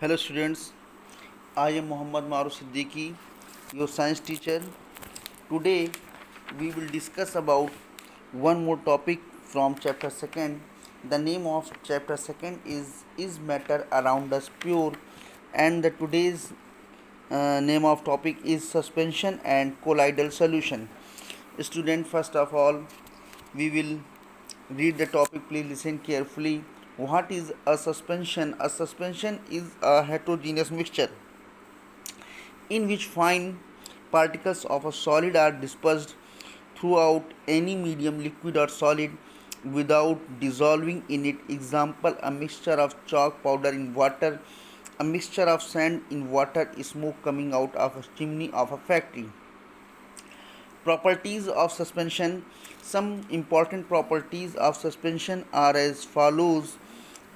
Hello students, I am Muhammad Maruf Siddiqui, your science teacher. Today we will discuss about one more topic from chapter 2nd. The name of chapter 2nd is matter around us pure, and the today's name of topic is suspension and colloidal solution. Student, first of all, we will read the topic. Please listen carefully. What is a suspension? A suspension is a heterogeneous mixture in which fine particles of a solid are dispersed throughout any medium, liquid or solid, without dissolving in it. Example: a mixture of chalk powder in water, a mixture of sand in water, smoke coming out of a chimney of a factory. Properties of suspension. Some important properties of suspension are as follows.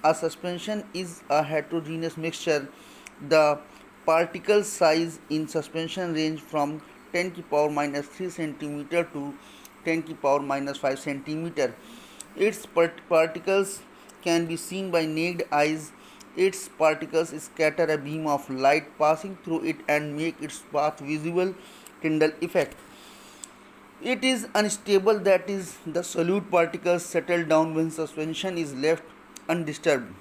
A suspension is a heterogeneous mixture. The particle size in suspension range from 10 to the power minus 3 centimeter to 10 to the power minus 5 centimeter. Its particles can be seen by naked eyes. Its particles scatter a beam of light passing through it and make its path visible. Tyndall effect. It is unstable, that is, the solute particles settle down when suspension is left undisturbed.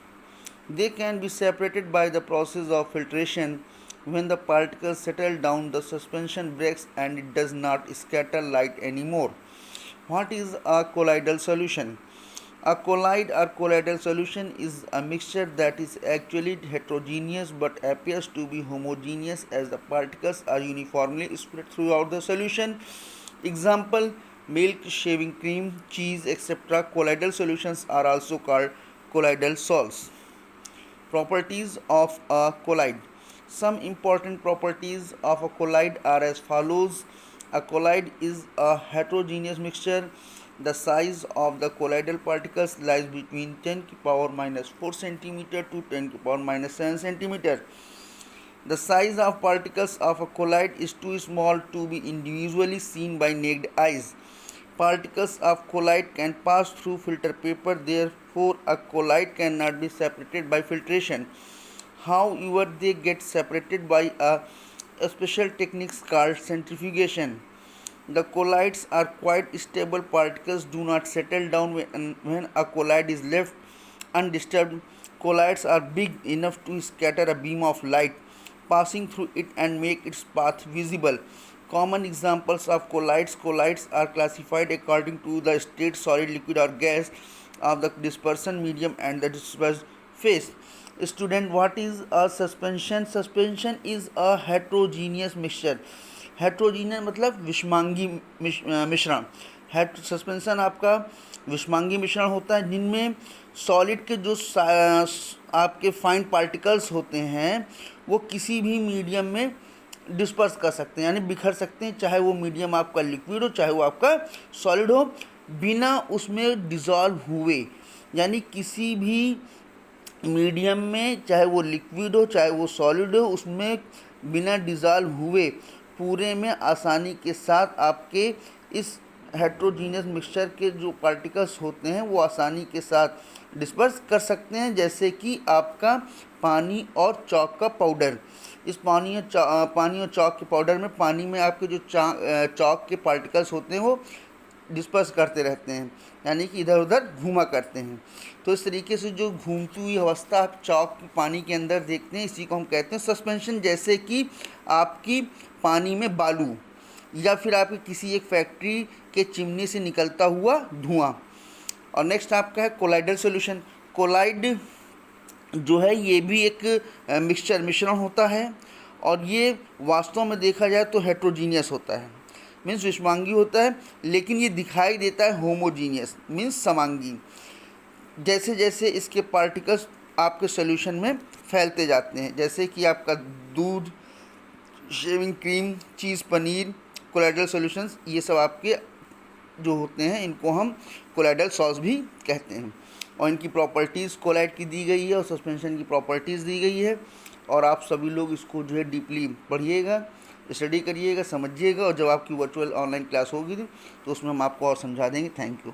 They can be separated by the process of filtration. When the particles settle down, the suspension breaks and it does not scatter light anymore. What is a colloidal solution? A colloid or colloidal solution is a mixture that is actually heterogeneous but appears to be homogeneous as the particles are uniformly spread throughout the solution. Example: milk, shaving cream, cheese, etc. Colloidal solutions are also called colloidal salts. Properties of a colloid. Some important properties of a colloid are as follows. A colloid is a heterogeneous mixture. The size of the colloidal particles lies between 10 to the power minus 4 centimeter to 10 to the power minus 7 centimeter. The size of particles of a colloid is too small to be individually seen by naked eyes. Particles of colloid can pass through filter paper, therefore a colloid cannot be separated by filtration. However, they get separated by a special techniques called centrifugation. The colloids are quite stable. Particles do not settle down when a colloid is left undisturbed. Colloids are big enough to scatter a beam of light passing through it and make its path visible. Common examples of colloids. Colloids are classified according to the state, solid, liquid or gas, of the dispersion medium and the dispersed phase. Student, what is a suspension? Suspension is a heterogeneous mixture. Heterogeneous मतलब विषमांगी मिश्रण. Suspension आपका विषमांगी मिश्रण होता है जिनमें solid के जो आपके फाइन पार्टिकल्स होते हैं वो किसी भी मीडियम में डिस्पर्स कर सकते हैं, यानी बिखर सकते हैं, चाहे वो मीडियम आपका लिक्विड हो चाहे वो आपका सॉलिड हो, बिना उसमें डिज़ोल्व हुए. यानी किसी भी मीडियम में, चाहे वो लिक्विड हो चाहे वो सॉलिड हो, उसमें बिना डिज़ोल्व हुए पूरे में आसानी के साथ आपके इस हेट्रोजीनियस मिक्सचर के जो पार्टिकल्स होते हैं वो आसानी के साथ डिस्पर्स कर सकते हैं. जैसे कि आपका पानी और चॉक का पाउडर. इस पानी और चॉक के पाउडर में, पानी में आपके जो चॉक के पार्टिकल्स होते हैं वो डिस्पर्स करते रहते हैं, यानी कि इधर उधर घूमा करते हैं. तो इस तरीके से जो घूमती हुई अवस्था आप चॉक पानी के अंदर देखते हैं, इसी को हम कहते हैं सस्पेंशन. जैसे कि आपकी पानी में बालू, या फिर आपकी किसी एक फैक्ट्री के चिमनी से निकलता हुआ धुआं. और नेक्स्ट आपका है कोलाइडल सॉल्यूशन. कोलाइड जो है ये भी एक मिश्रण होता है, और ये वास्तव में देखा जाए तो हेट्रोजीनियस होता है, मीन्स विषमांगी होता है, लेकिन ये दिखाई देता है होमोजीनियस मीन्स समांगी. जैसे जैसे इसके पार्टिकल्स आपके सॉल्यूशन में फैलते जाते हैं, जैसे कि आपका दूध, शेविंग क्रीम, चीज़, पनीर, कोलाइडल सॉल्यूशंस, ये सब आपके जो होते हैं इनको हम कोलाइडल सॉल्ट्स भी कहते हैं. और इनकी प्रॉपर्टीज़ कोलाइड की दी गई है और सस्पेंशन की प्रॉपर्टीज़ दी गई है. और आप सभी लोग इसको जो है डीपली पढ़िएगा, स्टडी करिएगा, समझिएगा, और जब आपकी वर्चुअल ऑनलाइन क्लास होगी तो उसमें हम आपको और समझा देंगे. Thank you.